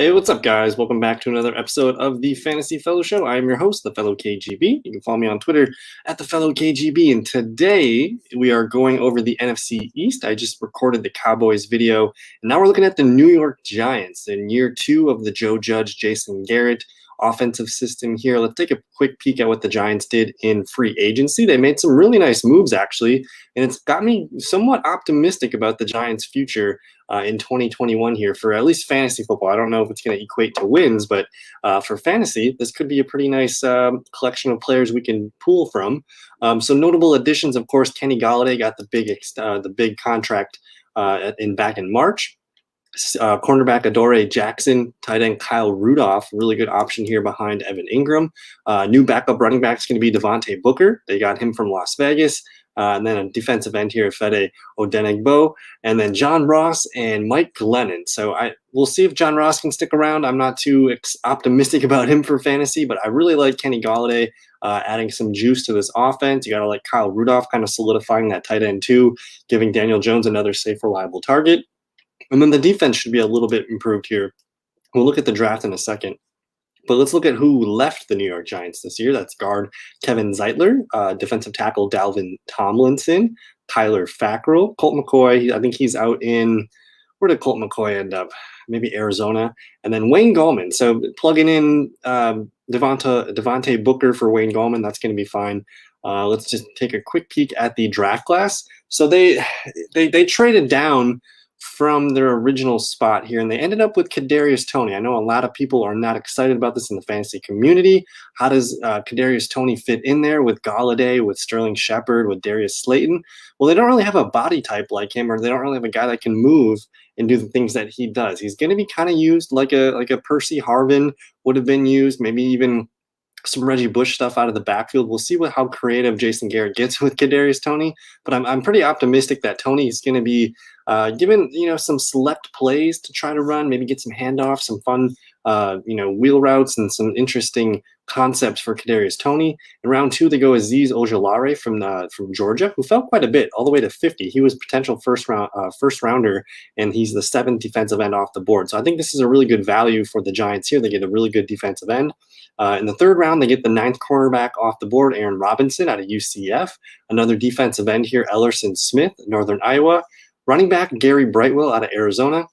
Hey, what's up, guys? Welcome back to another episode of the Fantasy Fellow Show. I am your host, the Fellow KGB. You can follow me on Twitter at the Fellow KGB. And today we are going over the NFC East. I just recorded the Cowboys video, and now we're looking at the New York Giants in year two of the Joe Judge, Jason Garrett offensive system here. Let's take a quick peek at what the Giants did in free agency. They made some really nice moves, actually, and it's got me somewhat optimistic about the Giants' future in 2021 here for at least fantasy football. I don't know if it's going to equate to wins, but for fantasy, this could be a pretty nice collection of players we can pull from. So notable additions, of course, Kenny Golladay got the big contract back in March. Cornerback Adoree Jackson, tight end Kyle Rudolph, really good option here behind Evan Ingram. New backup running back is going to be Devontae Booker. They got him from Las Vegas. And then a defensive end here, Fede Odenigbo, and then John Ross and Mike Glennon. So we'll see if John Ross can stick around. I'm not too optimistic about him for fantasy, but I really like Kenny Golladay adding some juice to this offense. You got to like Kyle Rudolph kind of solidifying that tight end too, giving Daniel Jones another safe, reliable target. And then the defense should be a little bit improved here. We'll look at the draft in a second. But let's look at who left the New York Giants this year. That's guard Kevin Zeitler, defensive tackle Dalvin Tomlinson, Tyler Fackrell, Colt McCoy. I think he's out in – where did Colt McCoy end up? Maybe Arizona. And then Wayne Gallman. So plugging in Devontae Booker for Wayne Gallman, that's going to be fine. Let's just take a quick peek at the draft class. So they traded down from their original spot here, and they ended up with Cadarius Tony. I know a lot of people are not excited about this in the fantasy community. How does Cadarius Tony fit in there with Golladay, with Sterling Shepard, with Darius Slayton? Well, they don't really have a body type like him, or they don't really have a guy that can move and do the things that he does. He's going to be kind of used like a Percy Harvin would have been used, maybe even some Reggie Bush stuff out of the backfield. We'll see how creative Jason Garrett gets with Kadarius Toney, but I'm pretty optimistic that Toney is going to be given some select plays to try to run, maybe get some handoffs, some fun wheel routes, and some interesting concepts for Kadarius Toney. In round two, they go Aziz Ojolare from Georgia, who fell quite a bit, all the way to 50. He was potential first rounder, and he's the 7th defensive end off the board. So I think this is a really good value for the Giants here. They get a really good defensive end. In the third round, they get the 9th cornerback off the board, Aaron Robinson out of UCF. Another defensive end here, Ellerson Smith, Northern Iowa. Running back, Gary Brightwell out of Arizona.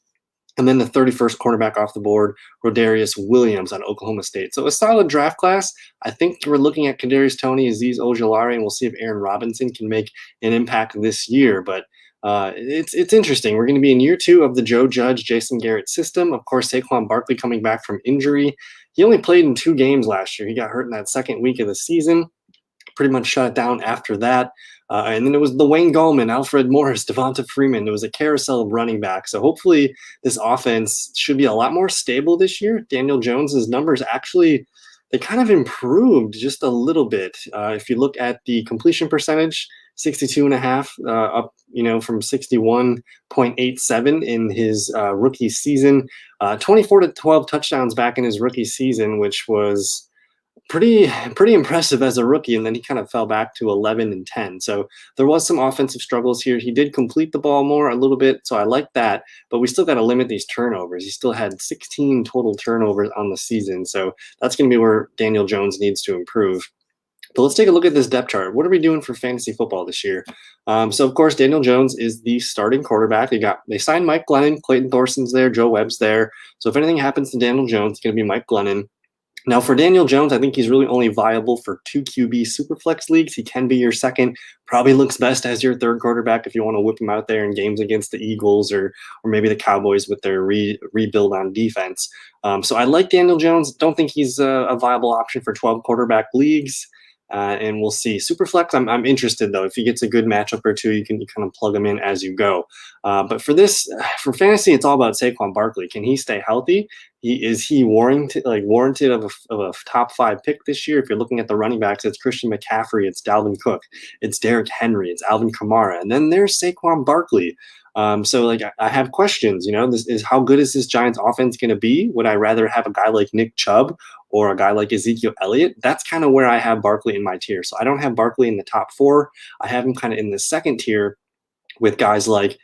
And then the 31st cornerback off the board, Rodarius Williams out of Oklahoma State. So a solid draft class. I think we're looking at Kadarius Toney, Aziz Ojolare, and we'll see if Aaron Robinson can make an impact this year. But it's interesting. We're going to be in year two of the Joe Judge, Jason Garrett system. Of course, Saquon Barkley coming back from injury. He only played in 2 games last year. He got hurt in that second week of the season. Pretty much shut it down after that. And then it was the Wayne Gallman, Alfred Morris, Devonta Freeman. It was a carousel of running back. So hopefully this offense should be a lot more stable this year. Daniel Jones's numbers actually, they kind of improved just a little bit. If you look at the completion percentage, 62.5 up, from 61.87 in his rookie season. 24 to 12 touchdowns back in his rookie season, which was pretty impressive as a rookie, and then he kind of fell back to 11 and 10. So there was some offensive struggles here. He did complete the ball more a little bit, so I like that, but we still got to limit these turnovers. He still had 16 total turnovers on the season, so that's going to be where Daniel Jones needs to improve. But let's take a look at this depth chart. What are we doing for fantasy football this year? So, of course, Daniel Jones is the starting quarterback. They signed Mike Glennon, Clayton Thorson's there, Joe Webb's there. So if anything happens to Daniel Jones, it's going to be Mike Glennon. Now, for Daniel Jones, I think he's really only viable for 2 QB Superflex leagues. He can be your second. Probably looks best as your third quarterback if you want to whip him out there in games against the Eagles or maybe the Cowboys with their rebuild on defense. So I like Daniel Jones. Don't think he's a viable option for 12 quarterback leagues. And we'll see. Superflex, I'm interested, though. If he gets a good matchup or two, you kind of plug him in as you go. But for fantasy, it's all about Saquon Barkley. Can he stay healthy? Is he warranted of a top 5 pick this year? If you're looking at the running backs, it's Christian McCaffrey, it's Dalvin Cook, it's Derrick Henry, it's Alvin Kamara, and then there's Saquon Barkley. So I have questions, how good is this Giants offense going to be? Would I rather have a guy like Nick Chubb or a guy like Ezekiel Elliott? That's kind of where I have Barkley in my tier. So I don't have Barkley in the top 4. I have him kind of in the second tier with guys like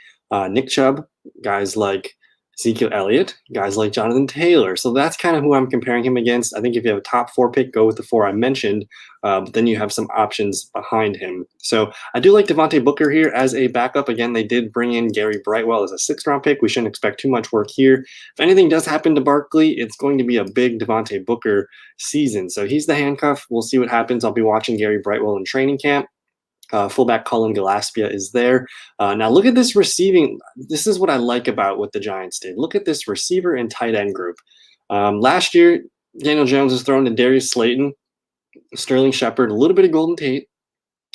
Nick Chubb, guys like Ezekiel Elliott, guys like Jonathan Taylor. So that's kind of who I'm comparing him against. I think if you have a top 4 pick, go with the 4 I mentioned, but then you have some options behind him. So I do like Devontae Booker here as a backup. Again, they did bring in Gary Brightwell as a 6th-round pick. We shouldn't expect too much work here. If anything does happen to Barkley, it's going to be a big Devontae Booker season. So he's the handcuff. We'll see what happens. I'll be watching Gary Brightwell in training camp. Fullback Cullen Gillespie is there. Now look at this receiving. This is what I like about what the Giants did. Look at this receiver and tight end group. Last year, Daniel Jones was thrown to Darius Slayton, Sterling Shepard, a little bit of Golden Tate.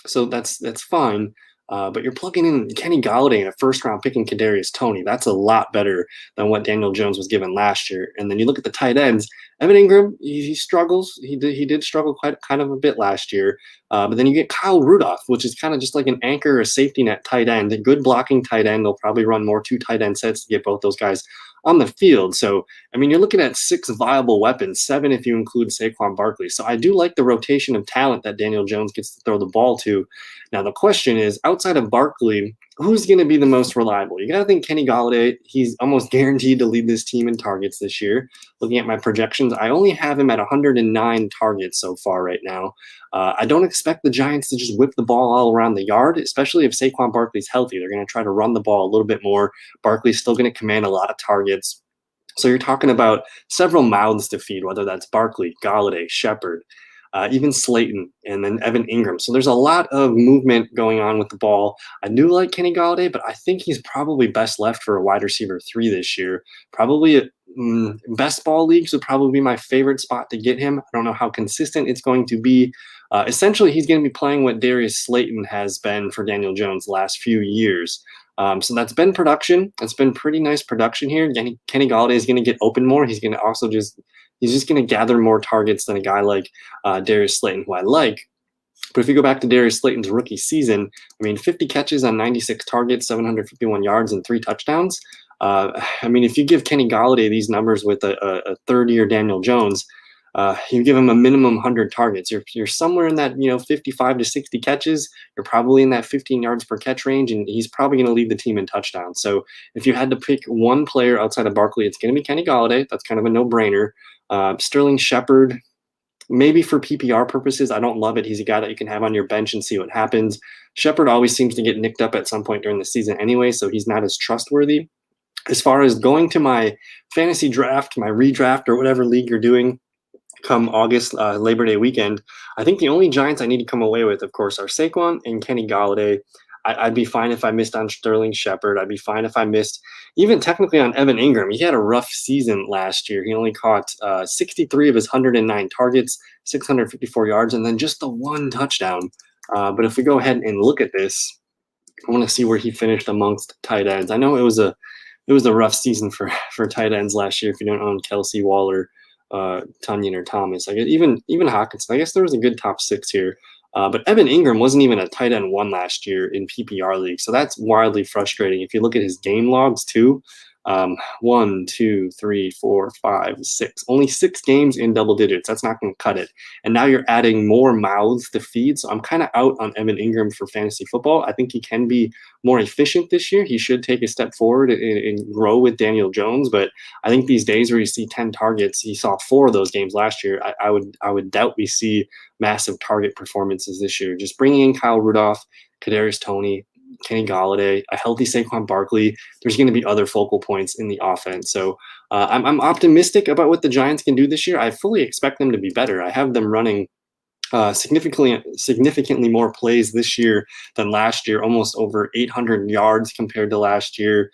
So that's fine. But you're plugging in Kenny Golladay and a 1st-round pick in Cadarius Tony. That's a lot better than what Daniel Jones was given last year. And then you look at the tight ends. Evan Ingram, he struggles. He did struggle kind of a bit last year. But then you get Kyle Rudolph, which is kind of just like an anchor or safety net tight end, a good blocking tight end. They'll probably run more 2 tight end sets to get both those guys on the field. So, I mean, you're looking at 6 viable weapons, 7 if you include Saquon Barkley. So I do like the rotation of talent that Daniel Jones gets to throw the ball to. Now, the question is, outside of Barkley, who's going to be the most reliable? You got to think Kenny Golladay. He's almost guaranteed to lead this team in targets this year. Looking at my projections, I only have him at 109 targets so far right now. I don't expect the Giants to just whip the ball all around the yard, especially if Saquon Barkley's healthy. They're going to try to run the ball a little bit more. Barkley's still going to command a lot of targets. So you're talking about several mouths to feed, whether that's Barkley, Golladay, Shepard, even Slayton, and then Evan Ingram. So there's a lot of movement going on with the ball. I do like Kenny Golladay, but I think he's probably best left for a wide receiver 3 this year. Probably best ball leagues would probably be my favorite spot to get him. I don't know how consistent it's going to be. Essentially, he's going to be playing what Darius Slayton has been for Daniel Jones the last few years. So that's been production. It's been pretty nice production here. Kenny Golladay is going to get open more. He's going to also he's just going to gather more targets than a guy like Darius Slayton, who I like. But if you go back to Darius Slayton's rookie season, I mean, 50 catches on 96 targets, 751 yards, and 3 touchdowns. I mean, if you give Kenny Golladay these numbers with a 3rd-year Daniel Jones, you give him a minimum 100 targets. You're somewhere in that 55 to 60 catches. You're probably in that 15 yards per catch range, and he's probably going to lead the team in touchdowns. So if you had to pick one player outside of Barkley, it's going to be Kenny Golladay. That's kind of a no-brainer. Sterling Shepard, maybe for PPR purposes, I don't love it. He's a guy that you can have on your bench and see what happens. Shepard always seems to get nicked up at some point during the season anyway, so he's not as trustworthy. As far as going to my fantasy draft, my redraft, or whatever league you're doing come August, Labor Day weekend, I think the only Giants I need to come away with, of course, are Saquon and Kenny Golladay. I'd be fine if I missed on Sterling Shepard. I'd be fine if I missed even technically on Evan Ingram. He had a rough season last year. He only caught 63 of his 109 targets, 654 yards, and then just the 1 touchdown. But if we go ahead and look at this, I want to see where he finished amongst tight ends. I know it was a rough season for tight ends last year if you don't own Kelsey, Waller, Tunyon, or Thomas. I guess even Hawkinson. I guess there was a good top 6 here. But Evan Ingram wasn't even a tight end 1 last year in PPR league. So that's wildly frustrating. If you look at his game logs too, 1, 2, 3, 4, 5, 6. Only 6 games in double digits. That's not going to cut it. And now you're adding more mouths to feed. So I'm kind of out on Evan Ingram for fantasy football. I think he can be more efficient this year. He should take a step forward and grow with Daniel Jones. But I think these days where you see 10 targets, he saw 4 of those games last year. I would doubt we see massive target performances this year. Just bringing in Kyle Rudolph, Cadarius Tony, Kenny Golladay, a healthy Saquon Barkley, there's going to be other focal points in the offense. So I'm optimistic about what the Giants can do this year. I fully expect them to be better. I have them running significantly more plays this year than last year, almost over 800 yards compared to last year.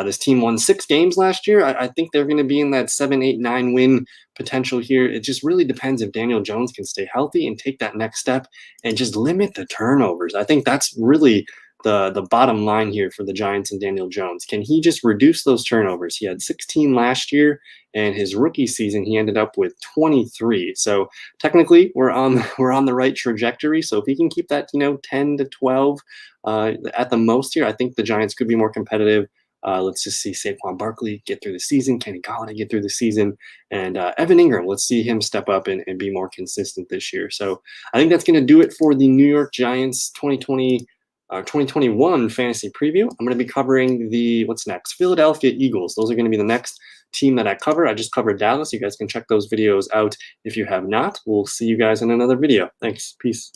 This team won 6 games last year. I think they're going to be in that 7, 8, 9 win potential here. It just really depends if Daniel Jones can stay healthy and take that next step and just limit the turnovers. I think that's really the bottom line here for the Giants and Daniel Jones. Can he just reduce those turnovers? He had 16 last year, and his rookie season he ended up with 23. So technically we're on the right trajectory. So if he can keep that 10 to 12 at the most here, I think the Giants could be more competitive. Let's just see Saquon Barkley get through the season, Kenny Golladay get through the season, and Evan Ingram, let's see him step up and be more consistent this year. So I think that's going to do it for the New York Giants 2020 2021 fantasy preview. I'm going to be covering the, what's next? Philadelphia Eagles. Those are going to be the next team that I cover. I just covered Dallas. You guys can check those videos out if you have not. We'll see you guys in another video. Thanks. Peace.